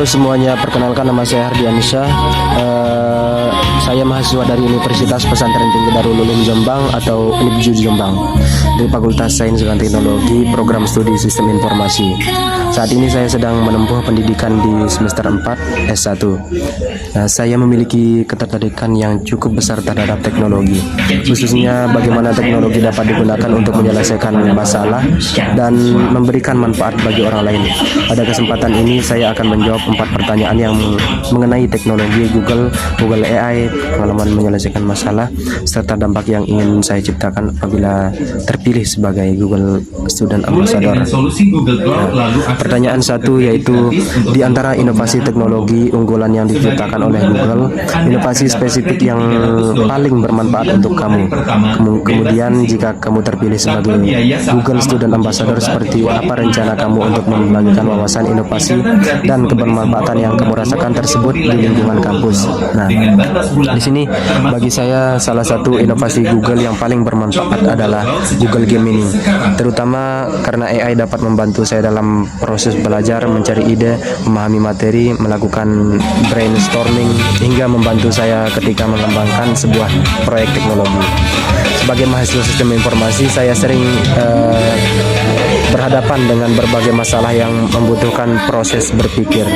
Halo semuanya, perkenalkan nama saya Hardiansyah. Saya mahasiswa dari Universitas Pesantren Tinggi Darul Ulum Jombang atau UNIPJU Jombang dari Fakultas Sains dan Teknologi Program Studi Sistem Informasi. Saat ini saya sedang menempuh pendidikan di semester 4 S1. Saya memiliki ketertarikan yang cukup besar terhadap teknologi, khususnya bagaimana teknologi dapat digunakan untuk menyelesaikan masalah dan memberikan manfaat bagi orang lain. Pada kesempatan ini saya akan menjawab 4 pertanyaan yang mengenai teknologi Google AI, pengalaman menyelesaikan masalah, serta dampak yang ingin saya ciptakan apabila terpilih sebagai Google Student Ambassador. Pertanyaan 1 yaitu, di antara inovasi teknologi unggulan yang diciptakan oleh Google, inovasi spesifik yang paling bermanfaat untuk kamu. Kemudian jika kamu terpilih sebagai Google Student Ambassador, seperti apa rencana kamu untuk membagikan wawasan inovasi dan kebermanfaatan yang kamu rasakan tersebut di lingkungan kampus. Nah, di sini bagi saya salah satu inovasi Google yang paling bermanfaat adalah Google Gemini, terutama karena AI dapat membantu saya dalam proses belajar, mencari ide, memahami materi, melakukan brainstorming, hingga membantu saya ketika mengembangkan sebuah proyek teknologi. Sebagai mahasiswa sistem informasi, saya sering berhadapan dengan berbagai masalah yang membutuhkan proses berpikir,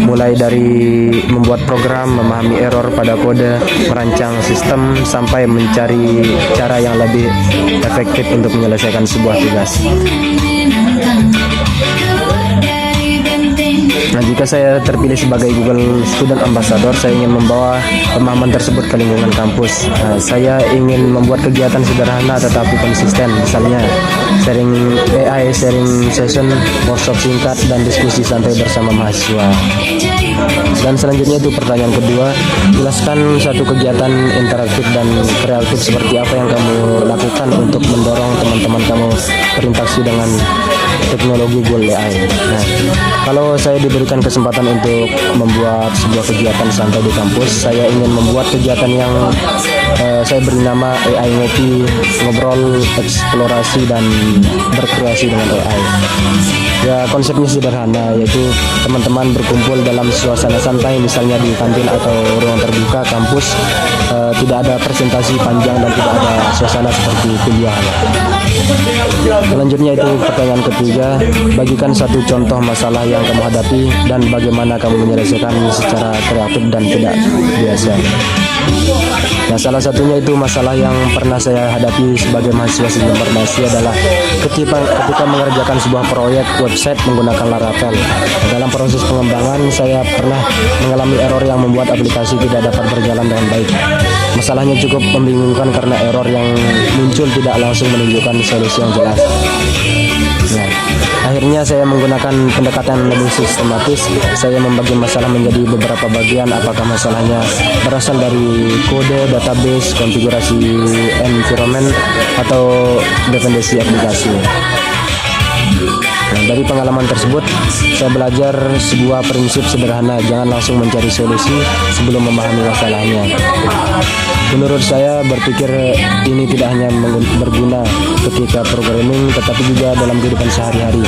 mulai dari membuat program, memahami error pada kode, merancang sistem, sampai mencari cara yang lebih efektif untuk menyelesaikan sebuah tugas. Nah, jika saya terpilih sebagai Google Student Ambassador, saya ingin membawa pemahaman tersebut ke lingkungan kampus. Saya ingin membuat kegiatan sederhana tetapi konsisten, misalnya sharing AI, sharing session, workshop singkat, dan diskusi santai bersama mahasiswa. Dan selanjutnya itu pertanyaan kedua, jelaskan satu kegiatan interaktif dan kreatif seperti apa yang kamu lakukan untuk mendorong teman-teman kamu berinteraksi dengan teknologi Google AI. Nah, kalau saya diberikan kesempatan untuk membuat sebuah kegiatan santai di kampus, saya ingin membuat kegiatan yang saya beri nama AI Ngopi, ngobrol, eksplorasi, dan berkreasi dengan AI. Ya, konsepnya sederhana, yaitu teman-teman berkumpul dalam suasana santai, misalnya di kantin atau ruang terbuka kampus. Tidak ada presentasi panjang dan tidak ada suasana seperti kuliah. Selanjutnya itu pertanyaan ketiga, bagikan satu contoh masalah yang kamu hadapi dan bagaimana kamu menyelesaikan secara kreatif dan tidak biasa. Nah, salah satunya itu masalah yang pernah saya hadapi sebagai mahasiswa sistem informasi adalah ketika mengerjakan sebuah proyek website menggunakan Laravel. Dalam proses pengembangan, saya pernah mengalami error yang membuat aplikasi tidak dapat berjalan dengan baik. Masalahnya cukup membingungkan karena error yang muncul tidak langsung menunjukkan solusi yang jelas. Nah, akhirnya saya menggunakan pendekatan lebih sistematis. Saya membagi masalah menjadi beberapa bagian, apakah masalahnya berasal dari kode, database, konfigurasi environment, atau dependensi aplikasi. Nah, dari pengalaman tersebut, saya belajar sebuah prinsip sederhana, jangan langsung mencari solusi sebelum memahami masalahnya. Menurut saya, berpikir ini tidak hanya berguna ketika programming, tetapi juga dalam kehidupan sehari-hari.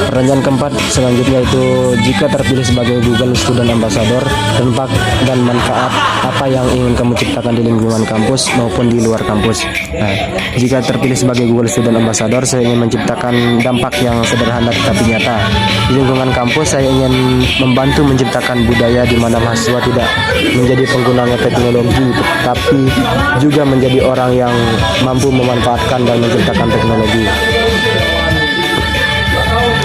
Pertanyaan keempat selanjutnya itu, jika terpilih sebagai Google Student Ambassador, dampak dan manfaat apa yang ingin kamu ciptakan di lingkungan kampus maupun di luar kampus. Nah, jika terpilih sebagai Google Student Ambassador, saya ingin menciptakan dampak yang sederhana tetapi nyata. Di lingkungan kampus, saya ingin membantu menciptakan budaya di mana mahasiswa tidak menjadi pengguna teknologi, tapi juga menjadi orang yang mampu memanfaatkan dan menciptakan teknologi.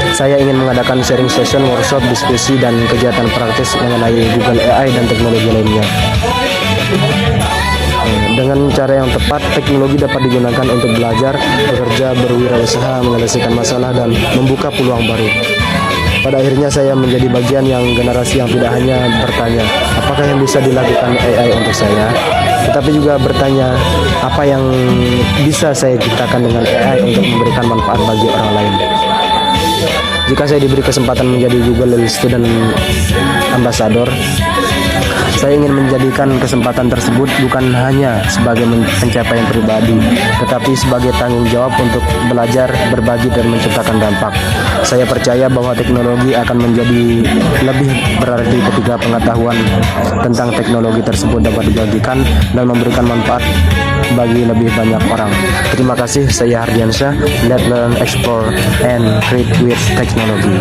Saya ingin mengadakan sharing session, workshop, diskusi, dan kegiatan praktis mengenai Google AI dan teknologi lainnya. Dengan cara yang tepat, teknologi dapat digunakan untuk belajar, bekerja, berwirausaha, menyelesaikan masalah, dan membuka peluang baru. Pada akhirnya saya menjadi bagian yang generasi yang tidak hanya bertanya, apakah yang bisa dilakukan AI untuk saya, tetapi juga bertanya, apa yang bisa saya ciptakan dengan AI untuk memberikan manfaat bagi orang lain. Jika saya diberi kesempatan menjadi Google Student Ambassador, saya ingin menjadikan kesempatan tersebut bukan hanya sebagai pencapaian pribadi, tetapi sebagai tanggung jawab untuk belajar, berbagi, dan menciptakan dampak. Saya percaya bahwa teknologi akan menjadi lebih berarti ketika pengetahuan tentang teknologi tersebut dapat dibagikan dan memberikan manfaat bagi lebih banyak orang. Terima kasih, saya Hardiansyah. Let's learn, explore, and create with technology.